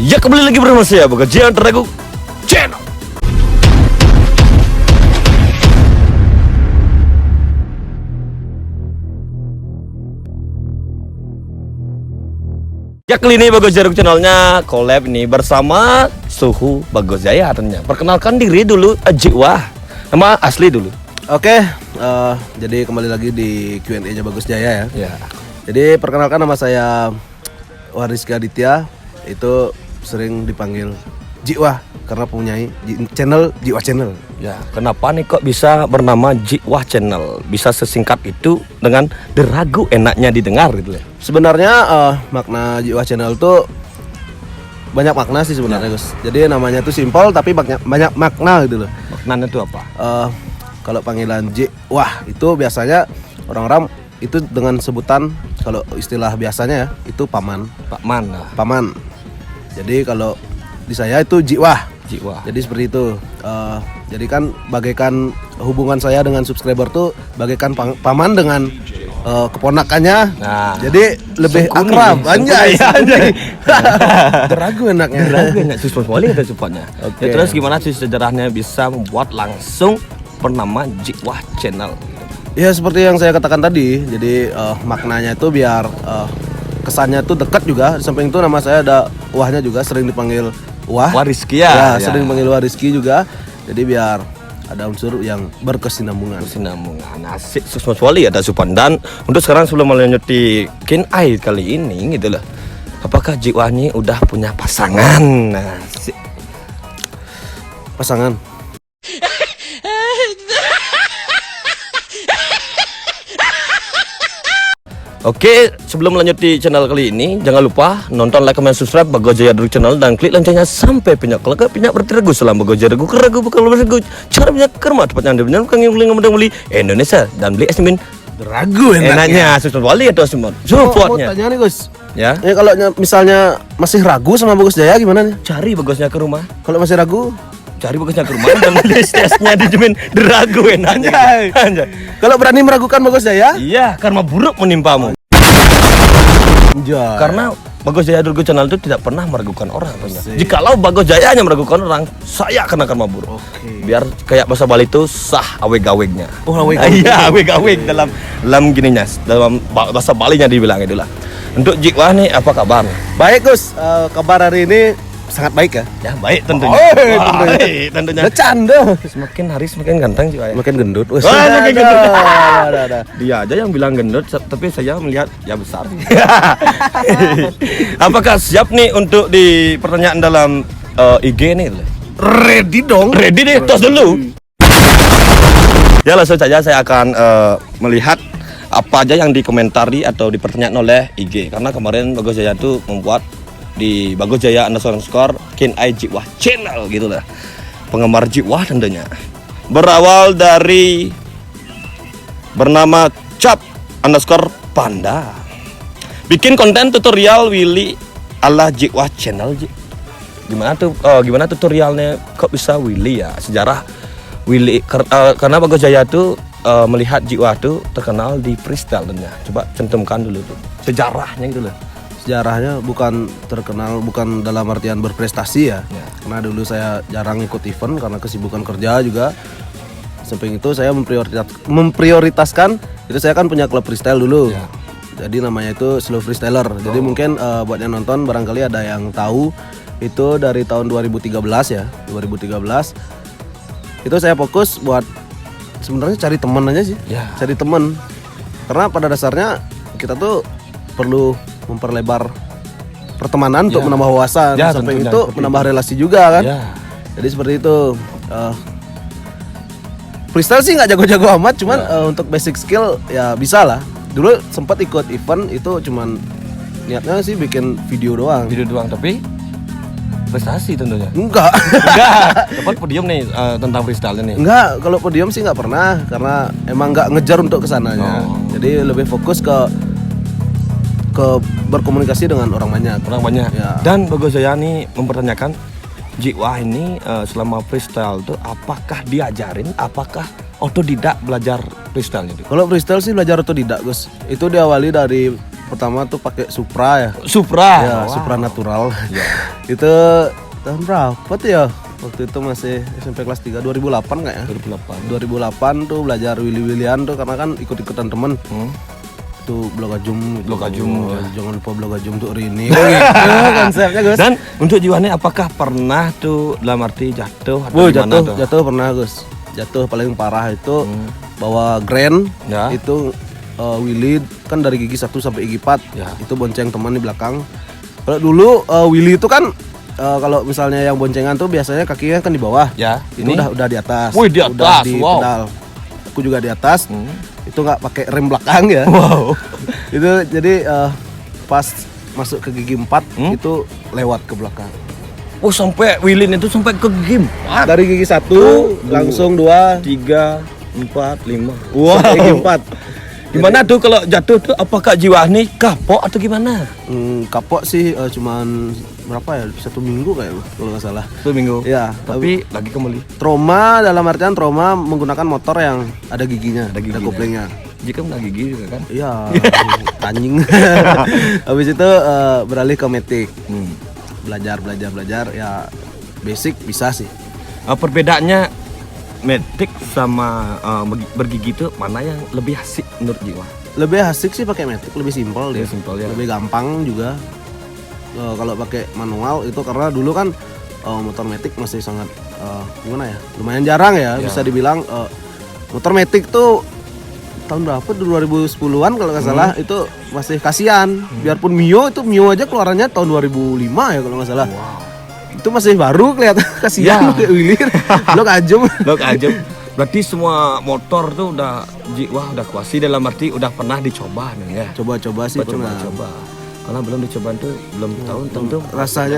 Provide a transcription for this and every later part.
Ya kembali lagi bersama saya Bagas Jaya Drago Channel. Ya kali ini Bagas Jaya Channelnya collab ini bersama Suhu Bagas Jaya tentunya. Perkenalkan diri dulu, Jiwa. Nama asli dulu. Oke, jadi kembali lagi di Q&A-nya Bagas Jaya ya. Ya. Jadi perkenalkan nama saya Rizky Aditya, itu sering dipanggil Jiwa karena punya channel Jiwa Channel. Ya, kenapa nih kok bisa bernama Jiwa Channel? Bisa sesingkat itu dengan Drago enaknya didengar gitu ya. Sebenarnya makna Jiwa Channel tuh banyak makna sih sebenarnya, Gus. Jadi namanya tuh simpel tapi banyak makna gitu loh. Maknanya itu apa? Kalau panggilan Jiwa itu biasanya orang-orang itu dengan sebutan, kalau istilah biasanya ya itu paman. Pakman. Nah. Paman. Jadi kalau di saya itu Jiwa. Jiwa. Jadi seperti itu. Jadi kan bagaikan hubungan saya dengan subscriber tuh bagaikan paman dengan keponakannya. Nah, jadi lebih sungkuni, akrab. sungkuni. Anjay. Drago enaknya. Drago enak suspon sekali kata supportnya. Oke. Ya, terus gimana sih sejarahnya bisa membuat langsung bernama Jiwa Channel? Ya seperti yang saya katakan tadi. Jadi maknanya itu biar kesannya tuh dekat juga. Di samping itu nama saya ada Wahnya juga, sering dipanggil Wah. Wah Rizky ya. Sering dipanggil Wah Rizky juga. Jadi biar ada unsur yang berkesinambungan. Kesinambungan. Asik suspon sekali ada supportan. Dan untuk sekarang sebelum melanjut di Q&A kali ini gitu loh. Apakah Jiwanya udah punya pasangan? Nah, Pasangan. Oke, sebelum lanjut di channel kali ini, jangan lupa nonton, like, comment, subscribe Bagas Jaya Drago Channel dan klik loncengnya sampai pinyak berteragu selama Bagas Jaya Drago keragu bukan berteragu. Cara punya kerma tepatnya Anda benar bukan yang beli Indonesia dan beli estimin Drago enaknya susun wali atau semua Mau supportnya. tanya nih Gus. Ya, Kalau misalnya masih ragu sama Bagas Jaya gimana nih? cari Bagasnya ke rumah, Kalau masih ragu, cari Bagasnya ke rumah dan beli tesnya dijamin Drago enaknya. Anjay. kalau berani meragukan Bagas Jaya? Iya, karma buruk menimpamu. Anjay. Karena Bagas Jaya Drago Channel itu tidak pernah meragukan orang. Asik. Jikalau Bagas Jaya hanya meragukan orang, saya kena karma buruk. Oke. Biar kayak bahasa Bali itu sah aweg-awegnya. Oh, aweg-aweg. Iya, aweg-aweg dalam gininya, dalam bahasa Balinya dibilang itulah. Untuk Jiwa nih apa kabar? Baik Gus, kabar hari ini sangat baik ya. Ya baik tentunya. Baik tentunya. Bercanda. Semakin hari semakin ganteng Jiwa ya. Makin gendut. Wes. Wah, makin gendut. Ada. Dia aja yang bilang gendut, tapi saya melihat ya besar. Apakah siap nih untuk di pertanyaan dalam IG nih? Ready dong. Ready deh, tos dulu. Ya langsung saja saya akan melihat apa aja yang dikomentari atau dipertanyakan oleh IG. Karena kemarin Bagas Jaya tuh membuat di Bagas Jaya _ Q&A Jiwa Channel gitu lah. Penggemar Jiwa tentunya. Berawal dari bernama Cap _ Panda. Bikin konten tutorial Willy ala Jiwa Channel. Gimana tutorialnya kok bisa Willy ya? Sejarah Willy karena Bagas Jaya tuh melihat Jiwa tuh terkenal di freestyle tentunya. Coba cantumkan dulu tuh sejarahnya gitu loh. Sejarahnya bukan terkenal, bukan dalam artian berprestasi ya. Ya. Karena dulu saya jarang ikut event karena kesibukan kerja juga. Samping itu saya memprioritaskan itu, saya kan punya klub freestyle dulu. Ya. Jadi namanya itu Slow Freestyler. Jadi mungkin buat yang nonton barangkali ada yang tahu, itu dari tahun 2013 ya. 2013 itu saya fokus buat sebenarnya cari teman aja sih. Ya. Cari teman. Karena pada dasarnya kita tuh perlu memperlebar pertemanan untuk menambah wawasan. Ya, Sampai tentunya, itu seperti menambah itu. relasi juga kan. Ya. Jadi seperti itu. Freestyle sih nggak jago-jago amat, cuman untuk basic skill ya bisa lah. Dulu sempat ikut event itu, cuman niatnya sih bikin video doang. Video doang tapi prestasi tentunya. Enggak. Enggak, dapat podium nih tentang freestyle ini. Enggak, kalau podium sih nggak pernah karena emang nggak ngejar untuk kesananya. Oh. Jadi lebih fokus ke berkomunikasi dengan orang banyak. Orang banyak. Ya. Dan Bagas Jaya nih mempertanyakan Jiwa ini selama freestyle tuh apakah diajarin, apakah otodidak belajar freestyle itu? Kalau freestyle sih belajar otodidak, Gus. Itu diawali dari pertama tuh pakai Supra ya. Supra. Ya, Wow. Supra natural. Ya. Itu tahun berapa tuh ya? Waktu itu masih SMP kelas 3, 2008 nggak ya? 2008. 2008 tuh belajar Willy-Willian tuh karena kan ikut-ikutan temen. Itu Blok Ajum. Blok Ajum, ya. Jangan lupa Blok Ajum tuh Rini. Oh gitu konsepnya Gus. Dan untuk jiwanya apakah pernah tuh dalam arti jatuh atau Wah, gimana tuh? jatuh pernah Gus. Jatuh paling parah itu bawa Grand. Ya. Itu Willy kan dari gigi 1 sampai gigi 4. Ya. Itu bonceng teman di belakang. Kalau dulu Willy itu kan kalau misalnya yang boncengan tuh biasanya kakinya kan di bawah. Ya, Ini udah di atas. Wih, di atas, Udah di wow. pedal. Aku juga di atas. Itu nggak pakai rem belakang ya. Wow. Itu jadi pas masuk ke gigi 4 itu lewat ke belakang. Oh, sampai Wilin itu sampai ke game. Dari gigi 1 langsung 2 3, 4, 5. sampai gigi 4. Gimana tuh kalau jatuh tuh apakah jiwa nih kapok atau gimana? Kapok sih cuman berapa ya? 1 minggu kayak kalau nggak salah. 1 minggu. Ya, Tapi lagi kembali. trauma dalam artian trauma menggunakan motor yang ada giginya, ada giginya. koplingnya. Jika kena gigi juga kan? Iya, anjing. Habis itu beralih ke metik. Belajar ya basic bisa sih. Perbedaannya metik sama bergigi itu mana yang lebih asik menurut jiwa? Lebih asik sih pakai metik, lebih simpel dia. Lebih simpel, ya. Lebih gampang juga. Kalau pakai manual itu karena dulu kan motor metik masih sangat gimana ya? Lumayan jarang ya, bisa dibilang motor metik tuh tahun berapa? 2010-an kalau nggak salah itu masih kasihan. Biarpun Mio aja keluarannya tahun 2005 ya kalau nggak salah. Itu masih baru kelihatan kasihan Ya. kayak Willy. Blok Ajum. Blok aja. Berarti semua motor tuh udah jiwa udah kuasi dalam arti udah pernah dicoba nih ya. Coba-coba sih pernah. Coba. Karena belum dicoba tuh belum tahu tentu Rasanya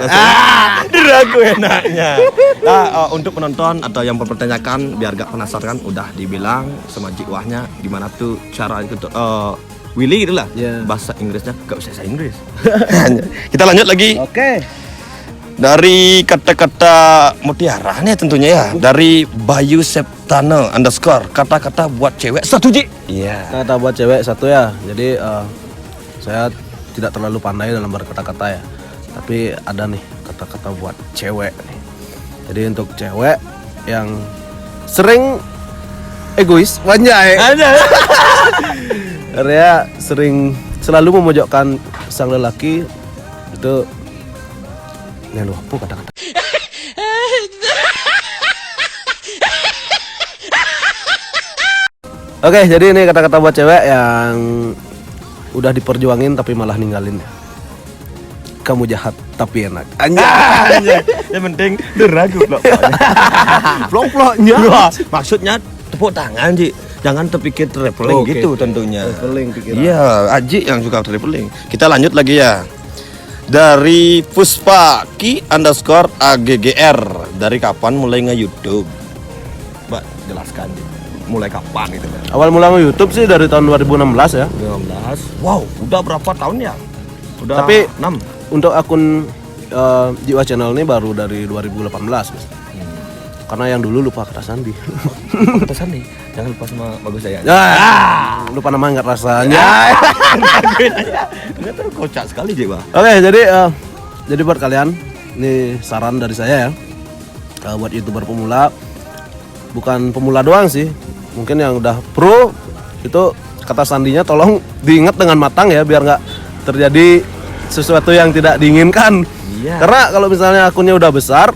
diragu enaknya. Nah, untuk penonton atau yang mempertanyakan biar gak penasaran udah dibilang sama jiwanya gimana tuh cara untuk Willy gitu lah. Yeah. Bahasa Inggrisnya gak bisa bahasa Inggris. Kita lanjut lagi. Oke. Dari kata-kata mutiara nih tentunya ya. Dari Bayu Septane _ kata-kata buat cewek 1 Ji. Iya. Kata buat cewek 1 ya. Jadi saya tidak terlalu pandai dalam berkata-kata ya. Tapi ada nih kata-kata buat cewek nih. Jadi untuk cewek yang sering egois, wanjai. Karena sering selalu memojokkan sang lelaki itu nelu apa kata-kata. Oke, jadi ini kata-kata buat cewek yang udah diperjuangin tapi malah ninggalin. Kamu jahat tapi enak. Anjay. Yang penting deragu Vlog-vlognya. Maksudnya tepuk tangan Ji. Jangan terpikir traveling Oke, gitu oke. tentunya. Traveling pikiran. Iya, Aji yang suka traveling. Kita lanjut lagi ya. Dari Puspa Ki _ AGGR. Dari kapan mulai nge-YouTube? Mbak, jelaskan Ji. Mulai kapan gitu kan? Awal mula YouTube sih dari tahun 2016 ya. 2016. Wow, udah berapa tahun ya? Udah Tapi 6. untuk akun Jiwa Channel ini baru dari 2018 Mas. Karena yang dulu lupa kata sandi. Kata Sandi, jangan lupa sama bagus saya. Lupa nama nggak rasanya. Ternyata kocak sekali Ji, Bang. Oke, jadi buat kalian ini saran dari saya ya. Buat YouTuber pemula, bukan pemula doang sih. Mungkin yang udah pro itu kata sandinya tolong diingat dengan matang ya biar nggak terjadi sesuatu yang tidak diinginkan. Iya. Karena kalau misalnya akunnya udah besar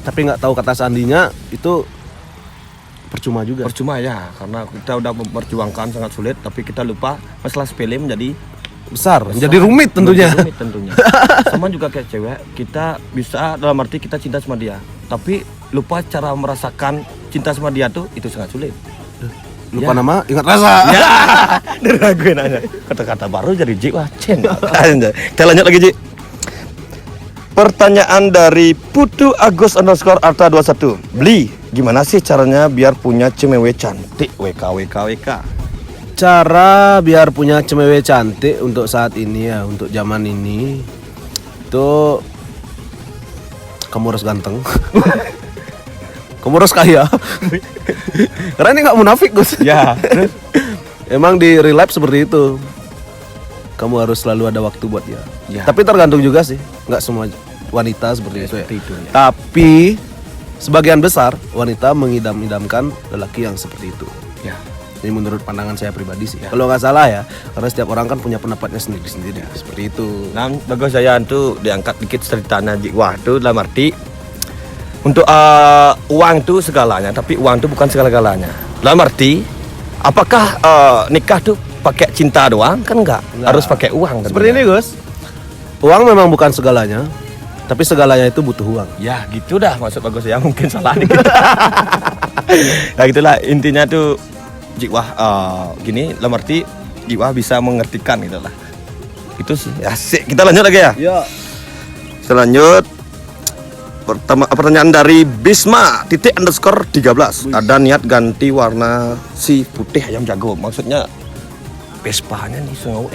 tapi nggak tahu kata sandinya itu percuma juga. Percuma ya, karena kita udah memperjuangkan sangat sulit, tapi kita lupa masalah sepele menjadi Besar, jadi rumit tentunya. Rumit tentunya. Sama juga kayak cewek, kita bisa dalam arti kita cinta sama dia, tapi lupa cara merasakan cinta sama dia tuh itu sangat sulit. Lupa Ya. nama, ingat rasa. Ya, diraguin aja. Kata-kata baru jadi Ji, wah cen. Kita lanjut lagi Ji. Pertanyaan dari Putu Agus _ Arta 21. Beli, gimana sih caranya biar punya cewek cantik? WK. Cara biar punya cewek cantik untuk saat ini ya, untuk zaman ini itu kamu harus ganteng. Kamu harus kaya. Karena ini nggak munafik Gus. Ya, terus Emang di real life seperti itu. kamu harus selalu ada waktu buat dia. Ya. Tapi tergantung juga sih, nggak semua wanita seperti itu ya. Itu ya. Tapi sebagian besar wanita mengidam-idamkan lelaki yang seperti itu. Ya. Ini menurut pandangan saya pribadi sih. Ya. Kalau nggak salah ya, karena setiap orang kan punya pendapatnya sendiri-sendiri. Seperti itu. Nah, bagus saya tuh diangkat dikit ceritanya Jiwa tuh dalam arti untuk uang itu segalanya, tapi uang itu bukan segala-galanya. Dalam arti, apakah nikah tuh pakai cinta doang? Kan enggak. Harus pakai uang. Seperti ini Gus. Uang memang bukan segalanya, tapi segalanya itu butuh uang. Ya gitu dah maksud bagus ya, mungkin salah dikit. Ya gitulah intinya tuh Jiwa gini, dalam arti Jiwa bisa mengertikan gitu lah. Itu sih. Asik. Kita lanjut lagi ya. Ya. Selanjut pertanyaan dari Bisma _13. Ada niat ganti warna si putih ayam jago. Maksudnya Vespanya nih sengau.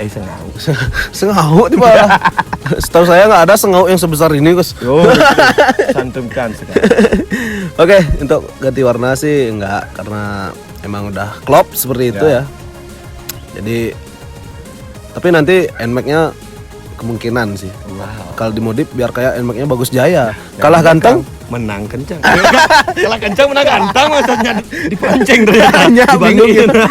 Sengauk di bawah. Setahu saya nggak ada sengauk yang sebesar ini Gus. Oh, santumkan sekarang. Oke, untuk ganti warna sih enggak, karena emang udah klop seperti itu ya. Jadi tapi nanti NMAX-nya kemungkinan sih. Wow. Kalau dimodif biar kayak NMAX-nya Bagus Jaya. Kalah ganteng, menang kencang. Kalah kencang menang ganteng maksudnya dipancing ternyata. Hanya bingung Dibandingin. gitu.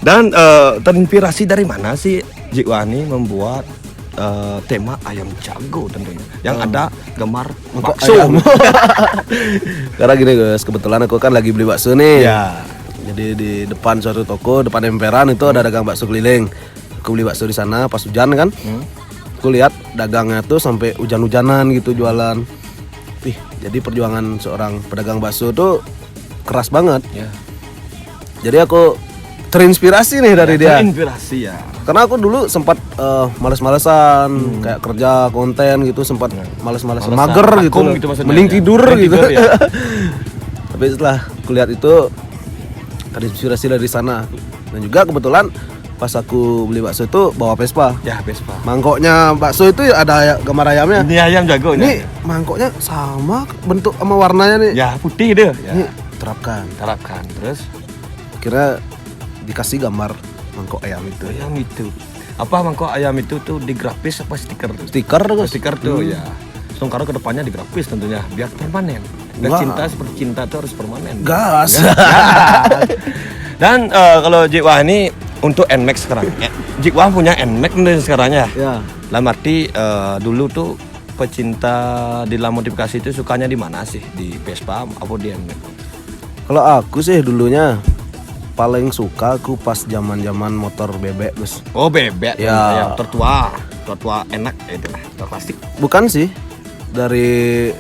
Dan terinspirasi dari mana sih Jiwani membuat tema ayam jago tentunya yang ada gambar bakso. Karena gini guys, kebetulan aku kan lagi beli bakso nih. Ya. Jadi di depan suatu toko, depan emperan itu ada dagang bakso keliling. Aku beli bakso di sana pas hujan kan. Aku lihat dagangnya tuh sampai hujan-hujanan gitu jualan. Jadi perjuangan seorang pedagang bakso tuh keras banget. Ya. Jadi aku terinspirasi nih dari dia. Terinspirasi ya. Karena aku dulu sempat males-malesan kayak kerja konten gitu, sempat males-malesan, Malesan, mager gitu, vakum gitu maksudnya, mending ya. tidur Mending gitu. tidur, ya. Tapi setelah aku lihat itu terinspirasi dari sana. Dan juga kebetulan pas aku beli bakso itu bawa Vespa. Ya, Vespa. Mangkoknya bakso itu ada gambar ayamnya. Ini ayam jago Ini mangkoknya sama bentuk sama warnanya nih. Ya, putih deh. Ini Ya. terapkan. Terapkan terus Kira dikasih gambar mangkok ayam itu. ayam itu. Apa mangkok ayam itu tuh digrafis apa stiker tuh? Stiker tuh. Stiker tuh ya. Sekarang ke depannya digrafis tentunya biar permanen. Dan Wah. cinta seperti cinta tuh harus permanen. Gas. Dan kalau Jiwa ini untuk NMAX sekarang. Jiwa punya NMAX nih sekarang ya. Ya. Dalam arti dulu tuh pecinta di dalam modifikasi itu sukanya di mana sih? Di Vespa apa di NMAX? Kalau aku sih dulunya paling suka aku pas zaman-zaman motor bebek, Gus. Oh, bebek. Ya. Tertua enak itu lah, klasik. Bukan sih. Dari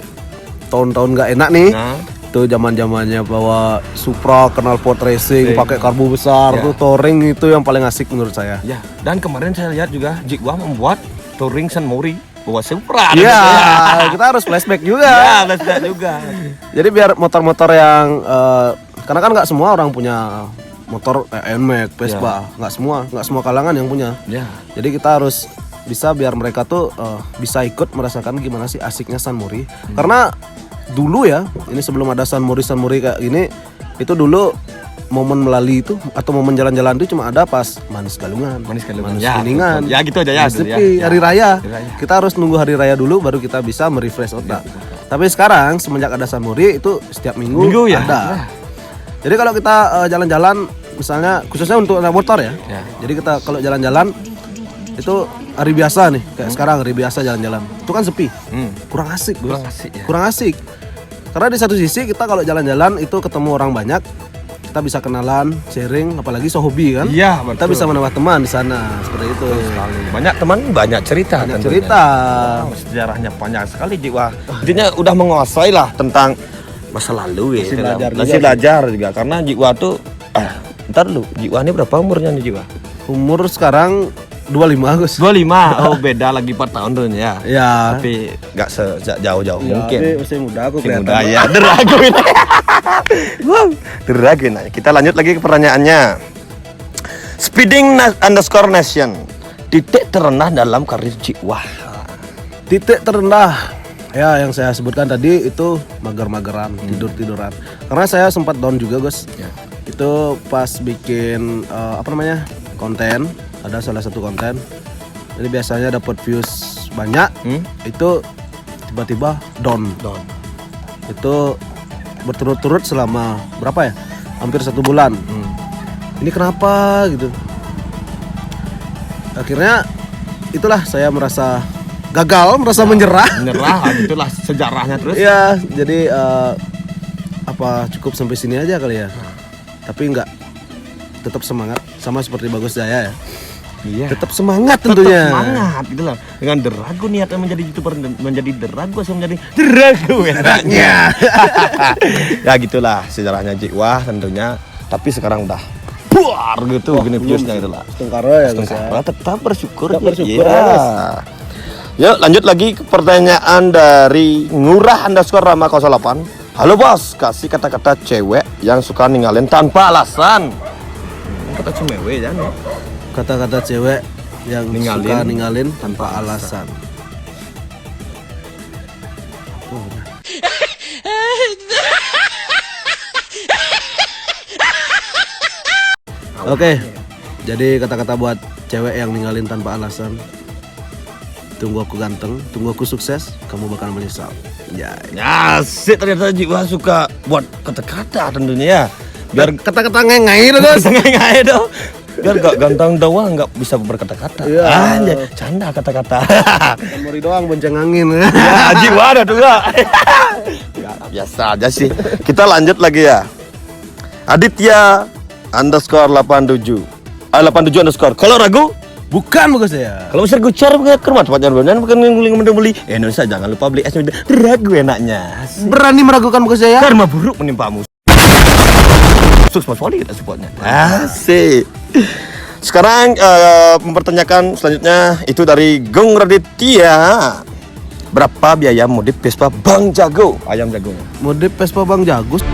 tahun-tahun nggak enak nih. Nah, Itu zaman-zamannya bawa Supra, knalpot racing, pakai karbu besar, Ya. tuh touring itu yang paling asik menurut saya. ya. Dan kemarin saya lihat juga Jiwa membuat touring San Mori bawa Supra. Iya, kita harus flashback juga. Ya, flashback juga. Jadi biar motor-motor yang karena kan nggak semua orang punya motor NMAX, Vespa, nggak semua kalangan yang punya. Ya. Jadi kita harus bisa biar mereka tuh bisa ikut merasakan gimana sih asiknya San Mori. Karena dulu ya, ini sebelum ada San Mori kayak gini, itu dulu momen melalui itu atau momen jalan-jalan itu cuma ada pas Manis Galungan, Manis Galungan. Manis Ya, Kuningan, betul. Ya, gitu aja ya, Manis dulu ya. Tepi, Ya. Hari Raya. Hari Raya. Kita harus nunggu Hari Raya dulu baru kita bisa merefresh otak. Tapi sekarang semenjak ada San Mori itu setiap minggu ya. ada. Jadi kalau kita jalan-jalan, misalnya khususnya untuk naik motor ya. Ya. Jadi kita kalau jalan-jalan itu hari biasa nih, kayak sekarang hari biasa jalan-jalan. Itu kan sepi. Kurang asik, Gus. Kurang asik, ya. Kurang asik. Karena di satu sisi kita kalau jalan-jalan itu ketemu orang banyak, kita bisa kenalan, sharing, apalagi sehobi kan. Iya, Kita betul. bisa menambah teman di sana, seperti itu. Banyak teman, banyak cerita. Banyak tentunya. cerita. Wow, sejarahnya panjang sekali Jiwa. Intinya udah menguasai lah tentang masa lalu ya. Masih belajar juga Masih sih. belajar juga karena Jiwa tuh ntar lu, Jiwa ini berapa umurnya nih Jiwa? Umur sekarang 25, Gus. 25. Oh, beda lagi 4 tahun tuh ya. Ya. Tapi nggak sejauh-jauh mungkin. Tapi masih muda aku Masih kelihatan. muda ya, deraguin. Wow, deraguin. Kita lanjut lagi ke pertanyaannya. Speeding_nation. Titik terendah dalam karir Jiwa. Titik terendah ya yang saya sebutkan tadi itu mager-mageran, tidur-tiduran. Karena saya sempat down juga, Gus. Ya. Itu pas bikin konten, ada salah satu konten Jadi biasanya dapat views banyak, itu tiba-tiba down. Itu berturut-turut selama berapa ya? Hampir 1 bulan. Ini kenapa gitu? Akhirnya itulah saya merasa gagal, merasa menyerah. Itulah sejarahnya terus. Iya, jadi apa cukup sampai sini aja kali ya. Tapi enggak, tetap semangat sama seperti Bagus Jaya ya. Iya. Tetap semangat tentunya. Tetap semangat gitu loh. Dengan deragu niatnya menjadi YouTuber, menjadi deragu saya menjadi deragu enaknya. Ya gitulah sejarahnya Jiwa tentunya. Tapi sekarang udah buar gitu gini viewsnya gitu lah. Tengkaro ya, Tetap bersyukur. Tetap bersyukur, ya. Yuk lanjut lagi ke pertanyaan dari Ngurah_Rama08. Halo bos, kasih kata-kata cewek yang suka ninggalin tanpa alasan. Kata cewek ya. Kata-kata cewek yang suka ninggalin tanpa alasan. Oke, jadi kata-kata buat cewek yang ninggalin tanpa alasan. Tunggu aku ganteng, tunggu aku sukses, kamu bakal menyesal. Ya, sih ternyata Jiwa suka buat kata-kata tentunya ya. Biar kata-kata ngengai terus. ngengai dong. Biar gak ganteng doang nggak bisa berkata-kata. Iya. Canda kata-kata. Memori doang bonceng angin. Ya, Jiwa ada tuh gak? Ya, biasa aja sih. Kita lanjut lagi ya. Aditya_87. 87_. Kalau ragu, Bukan Bagus ya. kalau besar gucar ke rumah tempatnya bukan nguling beli. Indonesia jangan lupa beli es ragu enaknya. Berani meragukan Bagus ya? Karma buruk menimpamu. Sukses volley kita supportnya. Asik. Sekarang mempertanyakan selanjutnya itu dari Gung Raditya. Berapa biaya modif Vespa Bang Jago? Ayam jago. Modif Vespa Bang Jagus